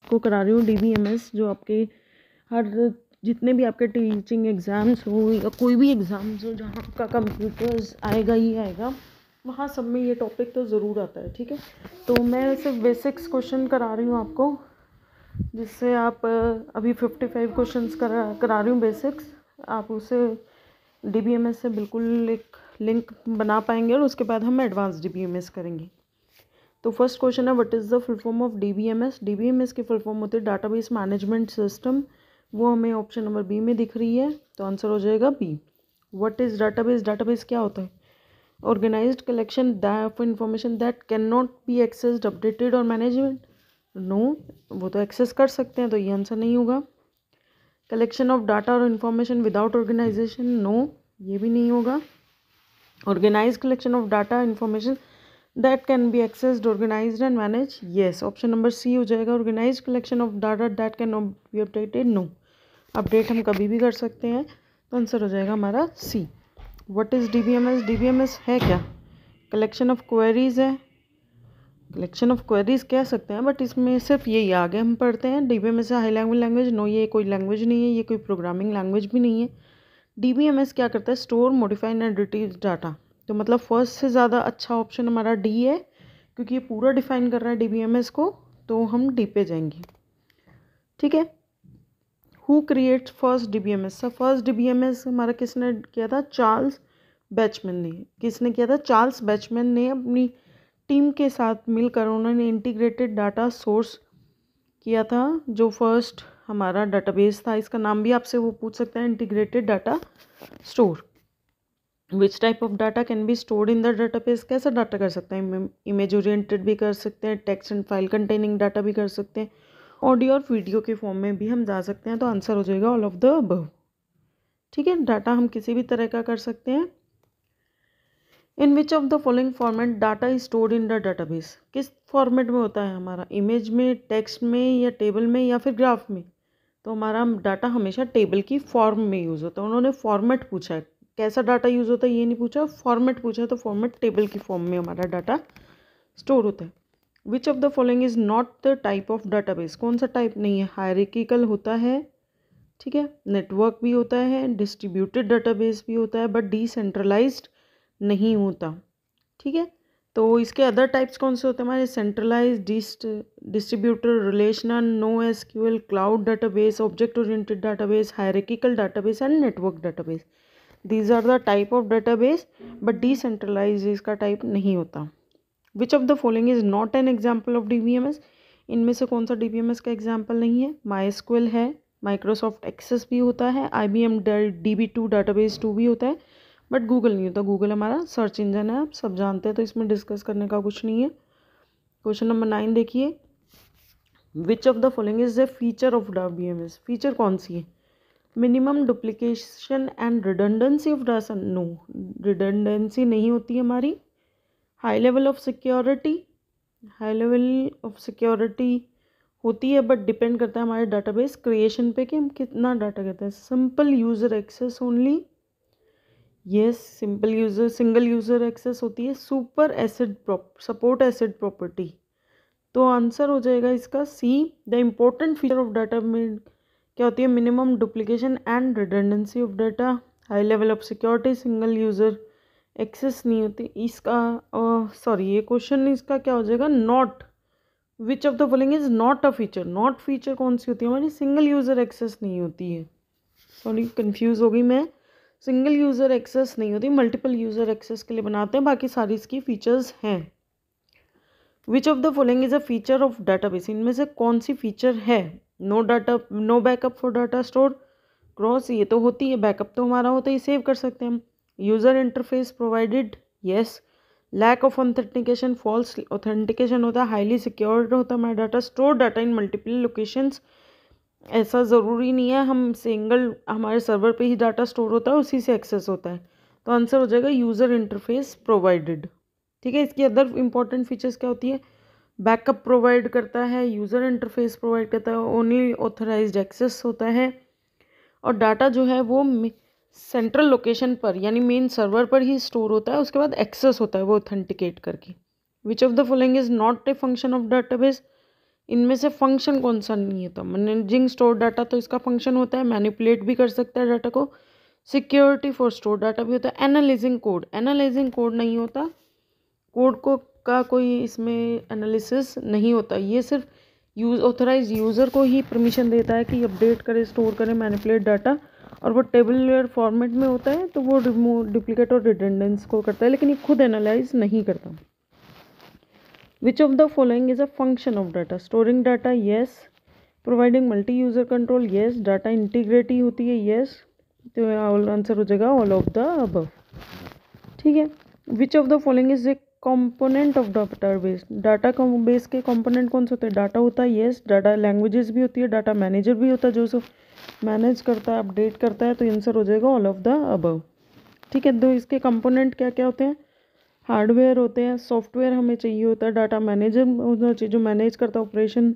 आपको करा रही हूँ DBMS, जो आपके हर जितने भी आपके टीचिंग एग्ज़ाम्स हो या कोई भी एग्ज़ाम्स हो जहाँ आपका कंप्यूटर्स आएगा ही आएगा, वहाँ सब में ये टॉपिक तो ज़रूर आता है। ठीक है, तो मैं सिर्फ बेसिक्स क्वेश्चन करा रही हूँ आपको, जिससे आप अभी 55 क्वेश्चंस करा रही हूँ बेसिक्स, आप उसे DBMS से बिल्कुल एक लिंक बना पाएंगे और उसके बाद हम एडवांस DBMS करेंगे। तो फर्स्ट क्वेश्चन है, what is the full form of DBMS। DBMS की फुल फॉर्म होती है डाटाबेस मैनेजमेंट सिस्टम, वो हमें ऑप्शन नंबर बी में दिख रही है, तो आंसर हो जाएगा B. What is database. Database क्या होता है? Organized collection of information that can not be accessed, updated और मैनेजमेंट। नो, वो तो एक्सेस कर सकते हैं, तो ये आंसर नहीं होगा। कलेक्शन ऑफ डाटा और इन्फॉर्मेशन विदाउट ऑर्गेनाइजेशन, नो, ये भी नहीं होगा। Organize collection of data information that can be accessed, organized and manage, yes, option number C हो जाएगा। Organize collection of data that can not be updated, no, update हम कभी भी कर सकते हैं, तो आंसर हो जाएगा हमारा C. What is DBMS। DBMS है क्या? कलेक्शन ऑफ क्वेरीज है, कलेक्शन ऑफ क्वेरीज कह सकते हैं, बट इसमें सिर्फ यही आगे हम पढ़ते हैं। DBMS है हाई लेवल लैंग्वेज, नो, ये कोई लैंग्वेज नहीं है, ये कोई प्रोग्रामिंग लैंग्वेज भी नहीं है। DBMS क्या करता है? Store, modify and retrieve data. तो मतलब फर्स्ट से ज़्यादा अच्छा ऑप्शन हमारा डी है, क्योंकि ये पूरा डिफाइन कर रहा है DBMS को, तो हम डी पे जाएंगे। ठीक है, who creates first DBMS। First DBMS हमारा किसने किया था? चार्ल्स बैचमैन ने। किसने किया था? चार्ल्स बैचमैन ने अपनी टीम के साथ मिलकर उन्होंने इंटीग्रेटेड डाटा सोर्स किया था, जो फर्स्ट हमारा डाटाबेस था। इसका नाम भी आपसे वो पूछ सकते हैं, integrated data store. Which type of data can be stored in the database. कैसा डाटा कर सकते हैं? इमेज ओरिएंटेड भी कर सकते हैं, text and file containing data भी कर सकते हैं, ऑडियो और वीडियो के फॉर्म में भी हम जा सकते हैं, तो आंसर हो जाएगा ऑल ऑफ द अबव। ठीक है, डाटा हम किसी भी तरह का कर सकते हैं। In which of the following format data is stored in the database. किस फॉर्मेट में होता है हमारा? इमेज में, टेक्स्ट में, या टेबल में, या फिर ग्राफ में? तो हमारा डाटा हमेशा टेबल की फॉर्म में यूज़ होता है। उन्होंने फॉर्मेट पूछा है, कैसा डाटा यूज़ होता है ये नहीं पूछा, फॉर्मेट पूछा है, तो फॉर्मेट टेबल की फॉर्म में हमारा डाटा स्टोर होता है। विच of the following is not the type of database. कौन सा टाइप नहीं है? हायरार्किकल होता है, ठीक है, नेटवर्क भी होता है, डिस्ट्रीब्यूटेड डाटाबेस भी होता है, बट डिसेंट्रलाइज्ड नहीं होता। ठीक है, तो इसके अदर टाइप्स कौन से होते हैं हमारे? Centralize, distributed, relational, no SQL, cloud database, object oriented database, hierarchical database and network database. These are the type of database, but decentralize इसका टाइप नहीं होता। Which of the following is not an example of DBMS। इनमें से कौन सा DBMS का example नहीं है? MySQL है, माइक्रोसॉफ्ट एक्सेस भी होता है, IBM DB2 डाटाबेस 2 भी होता है, बट गूगल नहीं होता। गूगल हमारा सर्च इंजन है, आप सब जानते हैं, तो इसमें डिस्कस करने का कुछ नहीं है। क्वेश्चन नंबर 9 देखिए, which of the following is the feature of DBMS। Feature कौन सी है? Minimum duplication and redundancy of data, no, redundancy नहीं होती है हमारी। High level of security, high level of security होती है, बट डिपेंड करता है हमारे डाटाबेस क्रिएशन पे कि हम कितना डाटा करते हैं। Simple user access only, yes, simple user, single user access होती है। Super acid support acid property, तो आंसर हो जाएगा इसका C. The important feature of data में क्या होती है? Minimum duplication and redundancy of data, high level of security, single user access नहीं होती। इसका सॉरी, ये क्वेश्चन इसका क्या हो जाएगा? Not. Which of the following is not a feature. Not feature कौन सी होती है हमारी? सिंगल यूज़र एक्सेस नहीं होती है। सॉरी, कंफ्यूज हो गई मैं, सिंगल यूज़र एक्सेस नहीं होती, मल्टीपल यूज़र एक्सेस के लिए बनाते हैं, बाकी सारी इसकी फीचर्स हैं। Which of the following is a feature of database. इनमें से कौन सी फीचर है? No data, no backup for data store, cross, ये तो होती है, बैकअप तो हमारा होता है, सेव कर सकते हैं हम। User interface provided, yes. Lack of authentication, false authentication होता है। हाईली सिक्योर्ड होता है हमारा data. Store data in multiple locations, ऐसा ज़रूरी नहीं है, हम सिंगल हमारे सर्वर पे ही डाटा स्टोर होता है, उसी से एक्सेस होता है, तो आंसर हो जाएगा यूज़र इंटरफेस प्रोवाइडेड। ठीक है, इसकी अदर इंपॉर्टेंट फीचर्स क्या होती है? बैकअप प्रोवाइड करता है, यूज़र इंटरफेस प्रोवाइड करता है, ओनली ऑथराइज्ड एक्सेस होता है, और डाटा जो है वो सेंट्रल लोकेशन पर यानी मेन सर्वर पर ही स्टोर होता है, उसके बाद एक्सेस होता है वो ऑथेंटिकेट करके। विच of the following is not a function of database. इनमें से फंक्शन कौन सा नहीं होता? मैनेजिंग स्टोर डाटा तो इसका फंक्शन होता है, मैनिपुलेट भी कर सकता है डाटा को, सिक्योरिटी फॉर स्टोर डाटा भी होता है, एनालाइजिंग कोड, एनालाइजिंग कोड नहीं होता, कोड को का कोई इसमें एनालिसिस नहीं होता, ये सिर्फ ऑथराइज यूज़र को ही परमिशन देता है कि अपडेट करे, स्टोर करे, मैनिपुलेट डाटा, और वो टेबुलर फॉर्मेट में होता है तो वो रिमूव, डुप्लीकेट और रिडंडेंस को करता है, लेकिन ये खुद एनालाइज नहीं करता। विच of the following is a function of data? Storing data, yes. Providing multi user control, yes. Data integrity होती है, येस। तो आंसर हो जाएगा ऑल ऑफ द अबव। ठीक है। विच of the following is a component of database? Data base के component कौन से होते हैं? डाटा होता है, येस। डाटा लैंग्वेजेस भी होती है, डाटा मैनेजर भी होता है जो सब मैनेज करता है, अपडेट करता है, तो आंसर हो जाएगा ऑल ऑफ द अबव। ठीक है। तो इसके कंपोनेंट क्या क्या होते हैं? हार्डवेयर होते हैं, सॉफ्टवेयर हमें चाहिए होता है, डाटा मैनेजर होना चाहिए जो मैनेज करता है ऑपरेशन,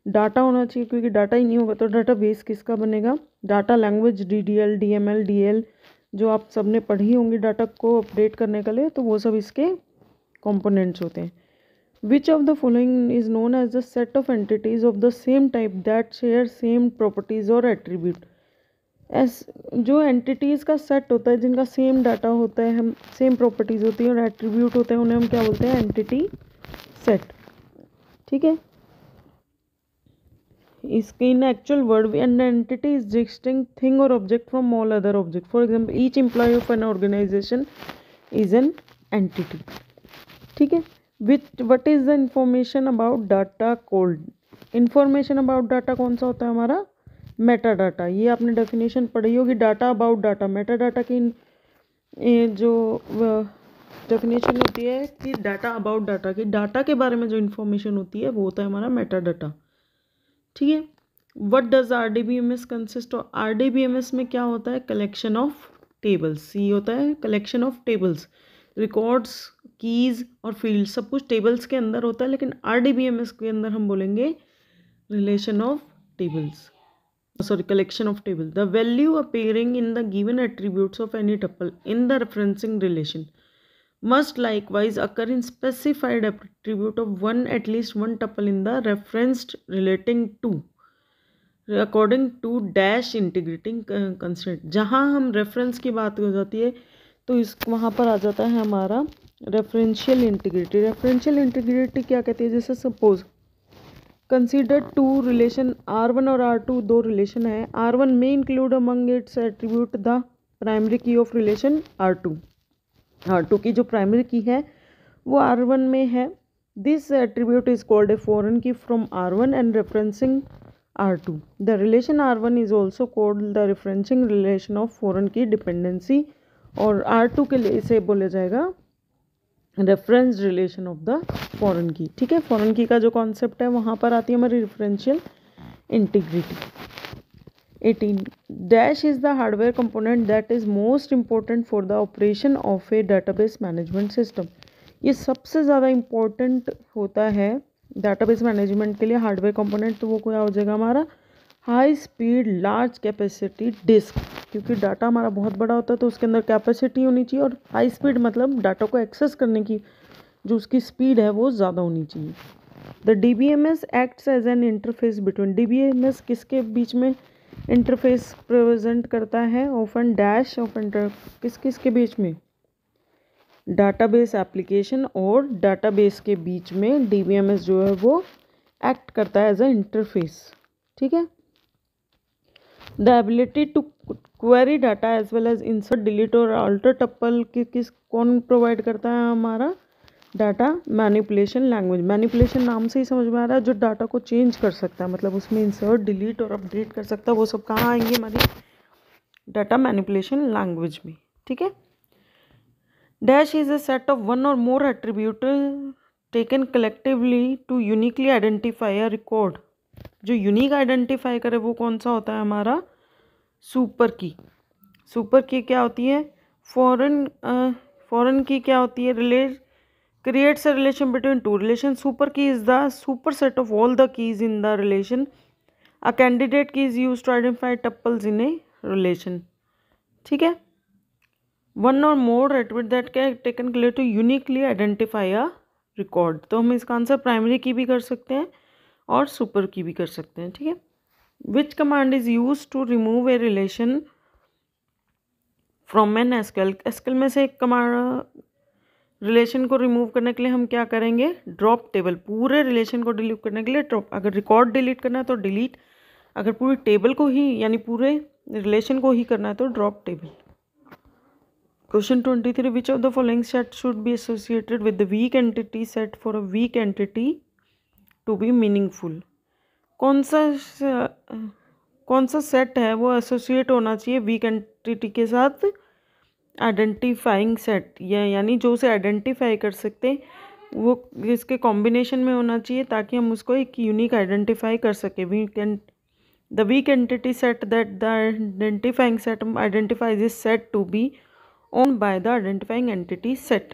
डाटा होना चाहिए क्योंकि डाटा ही नहीं होगा तो डाटा बेस किसका बनेगा? Data language, DDL, DML, DL जो आप सबने पढ़ी होंगी डाटा को अपडेट करने के लिए, तो वो सब इसके कंपोनेंट्स होते हैं। Which of the following is known as the set of entities of the same type that share same properties और एट्रीब्यूट? जो एंटिटीज़ का सेट होता है जिनका सेम डाटा होता है, हम सेम प्रॉपर्टीज़ होती है और एट्रीब्यूट होते हैं, उन्हें हम क्या बोलते हैं? Entity set. ठीक है। इसके in actual word an entity is distinct thing or object from all other object. For example each employee of an organization is an entity. ठीक है। What is the information about data called? Information about data कौन सा होता है हमारा? Meta data. ये आपने definition पढ़ी होगी, data about data. Meta data की जो डेफिनेशन होती है कि डाटा अबाउट डाटा की, डाटा के बारे में जो इन्फॉर्मेशन होती है वो होता है हमारा मेटा डाटा। ठीक है। What does RDBMS consist of? RDBMS में क्या होता है? Collection of tables. सी होता है collection of tables, records, keys और फील्ड, सब कुछ टेबल्स के अंदर होता है, लेकिन RDBMS के अंदर हम बोलेंगे relation of tables, sorry, collection of table. The value appearing in the given attributes of any tuple in the referencing relation must likewise occur in specified attribute of at least one tuple in the referenced relating to according to dash integrating constraint. जहाँ हम reference की बात हो जाती है तो इस वहाँ पर आ जाता है हमारा रेफरेंशियल इंटीग्रिटी। रेफरेंशियल इंटीग्रिटी क्या कहती है? जैसे suppose consider to relation R1 और R2, दो रिलेशन है। R1 में include among it's attribute the primary की ऑफ रिलेशन R2। R2 की जो प्राइमरी की है वो R1 में है। This attribute is called a foreign key from R1 and referencing R2। The relation R1 is also called the referencing relation of foreign key dependency, और R2 के लिए इसे बोला जाएगा reference relation of the foreign key. ठीक है। Foreign की का जो कॉन्सेप्ट है वहाँ पर आती है हमारी referential integrity. 18 dash is the hardware component that is most important for the operation of A database management system. ये सबसे ज़्यादा इम्पोर्टेंट होता है डेटाबेस मैनेजमेंट के लिए हार्डवेयर कंपोनेंट, तो वो क्या हो जाएगा हमारा? High speed large capacity disk, क्योंकि डाटा हमारा बहुत बड़ा होता है तो उसके अंदर कैपेसिटी होनी चाहिए, और हाई स्पीड मतलब डाटा को एक्सेस करने की जो उसकी स्पीड है वो ज़्यादा होनी चाहिए। The DBMS acts as an interface between. DBMS किसके बीच में इंटरफेस प्रेजेंट करता है? ऑफन डैश ऑफन किस किस के बीच में? डाटाबेस एप्लीकेशन और डाटाबेस के बीच में DBMS जो है वो एक्ट करता है एज अ इंटरफेस। ठीक है। The ability to query data as well as insert, delete और अल्टर टप्पल किस कौन प्रोवाइड करता है? हमारा डाटा मैनिपुलेशन लैंग्वेज। मैनिपुलेशन नाम से ही समझ में आ रहा है, जो डाटा को चेंज कर सकता है, मतलब उसमें इंसर्ट, डिलीट और अपडेट कर सकता है, वो सब कहाँ आएंगे? हमारी डाटा मैनिपुलेशन लैंग्वेज में। ठीक है। Dash is a set of one or more attribute taken collectively to uniquely identify a record. जो यूनिक आइडेंटिफाई करे वो कौन सा होता है? हमारा सुपर की। सुपर की क्या होती है? फॉरेन की क्या होती है? creates a relation between two relations. Super key is the superset of all the keys in the relation. A candidate key is used to identify tuples in a relation. ठीक है। One or more attribute that can taken to uniquely identify a record. तो हम इसका answer primary की भी कर सकते हैं और सुपर की भी कर सकते हैं, ठीक है। Which command is use to remove a relation from an SQL. SQL में से एक कमांड रिलेशन को रिमूव करने के लिए हम क्या करेंगे, ड्रॉप टेबल। पूरे रिलेशन को डिलीट करने के लिए ड्रॉप, अगर रिकॉर्ड डिलीट करना है तो डिलीट, अगर पूरी टेबल को ही यानी पूरे रिलेशन को ही करना है तो drop table. Question 23, which of the following set should be associated with the weak entity set for a weak entity to be meaningful. कौन सा सेट है वो एसोसिएट होना चाहिए वीक एंटिटी के साथ, आइडेंटिफाइंग सेट, यानी जो उसे आइडेंटिफाई कर सकते वो इसके कॉम्बिनेशन में होना चाहिए ताकि हम उसको एक यूनिक आइडेंटिफाई कर सके। The weak entity set that the identifying set identifies is set to be owned by the identifying entity set.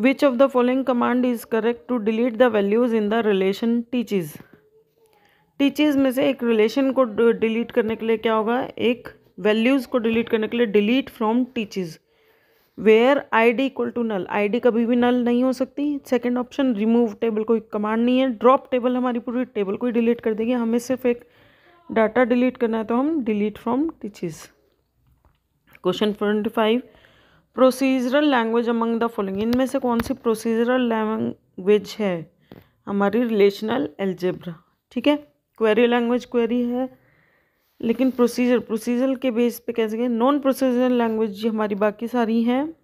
Which of the following command is correct to delete the values in the relation teaches? teaches में से एक relation को delete करने के लिए क्या होगा, एक वैल्यूज़ को डिलीट करने के लिए delete from teaches, where ID equal to null. ID कभी भी नल नहीं हो सकती। सेकंड ऑप्शन, रिमूव टेबल कोई कमांड नहीं है। ड्रॉप टेबल हमारी पूरी टेबल को ही डिलीट कर देगी, हमें सिर्फ एक डाटा डिलीट करना है तो हम delete from teaches. Question 25, procedural language among the following. इनमें से कौन सी प्रोसीजरल लैंग्वेज है, हमारी रिलेशनल एल्जेब्रा, ठीक है। क्वेरी लैंग्वेज क्वेरी है, लेकिन प्रोसीजर के बेस पे कैसे गए। नॉन प्रोसीजरल लैंग्वेज हमारी बाकी सारी हैं।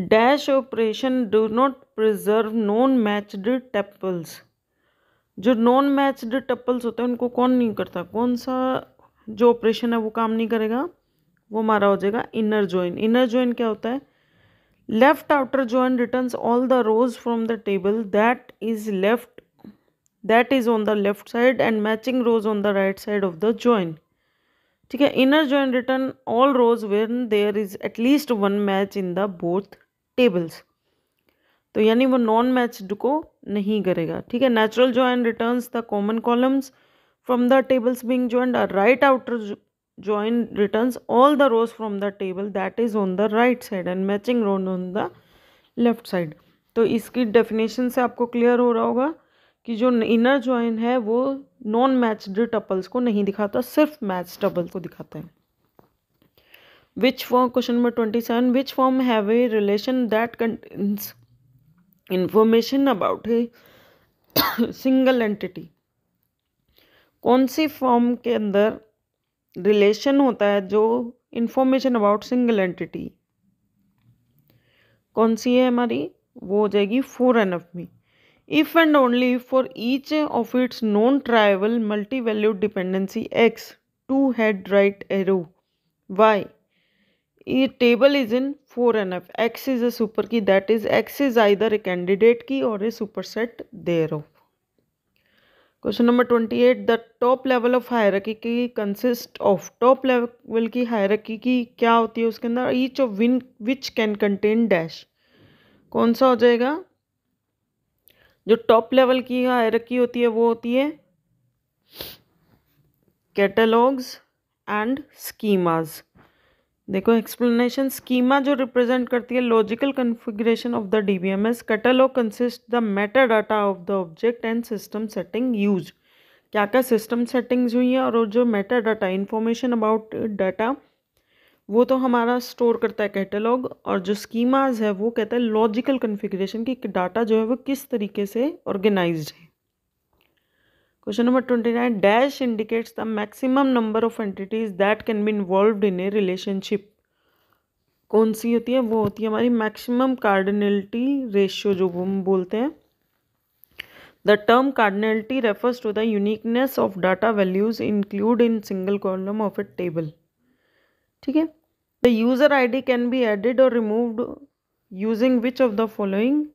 Dash operation do not preserve non matched tuples. जो नॉन मैच्ड टपल्स होते हैं उनको कौन नहीं करता, कौन सा जो ऑपरेशन है वो काम नहीं करेगा, वो हमारा हो जाएगा इनर जॉइन। इनर जॉइन क्या होता है, left outer join returns all the rows from the table that is on the left side and matching rows on the right side of the join, ठीक है। Inner join return all rows when there is at least one match in the both tables, तो यानी वो non matched को नहीं करेगा, ठीक है। Natural join returns the common columns from the tables being joined. A right outer join returns all the rows from the table that is on the right side and matching rows on the left side. तो इसकी definition से आपको clear हो रहा होगा कि जो inner join है वो नॉन मैच्ड टपल्स को नहीं दिखाता, सिर्फ मैच टपल को दिखाता है। Which form, question number 27, which form have a relation that contains information about a single entity. कौन सी फॉर्म के अंदर रिलेशन होता है जो इंफॉर्मेशन अबाउट सिंगल एंटिटी, कौन सी है हमारी, वो हो जाएगी 4NF में। If and only for each of its non trivial multi valued dependency x, to head right arrow y, ये table is in 4NF. X is a super key, that is X is either a candidate key or a superset thereof. Question number 28, the top level of hierarchy की consist of, top level की hierarchy की क्या होती है उसके अंदर, each of which can contain dash। कौन सा हो जाएगा, जो top level की hierarchy होती है वो होती है catalogs and schemas। देखो एक्सप्लेनेशन, स्कीमा जो रिप्रेजेंट करती है logical configuration of the DBMS, catalogue consist the Meta data of the object and system setting use. क्या क्या सिस्टम सेटिंग्स हुई हैं और जो Meta data information about data वो तो हमारा स्टोर करता है कैटलॉग, और जो स्कीमाज है वो कहता है लॉजिकल कन्फिगरेशन की डाटा जो है वो किस तरीके से ऑर्गेनाइज्ड है। Question number 29, dash indicates the maximum number of entities that can B involved in A relationship. कौन सी होती है, वो होती है हमारी मैक्सिमम कार्डिनलिटी रेशियो जो हम बोलते हैं। The term cardinality refers to the uniqueness of data values include in single column of a table, ठीक है। The user ID can be added or removed using which of the following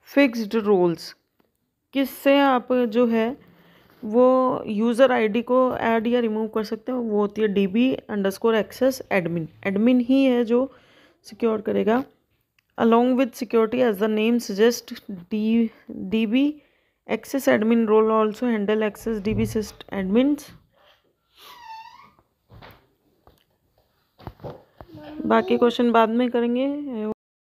fixed roles. किससे आप जो है वो user ID को add या remove कर सकते हैं, वो होती है DB_access admin। एडमिन ही है जो सिक्योर करेगा। Along with security as the name suggest, DB_access admin role also handle access DB_sys admins। बाकी क्वेश्चन बाद में करेंगे।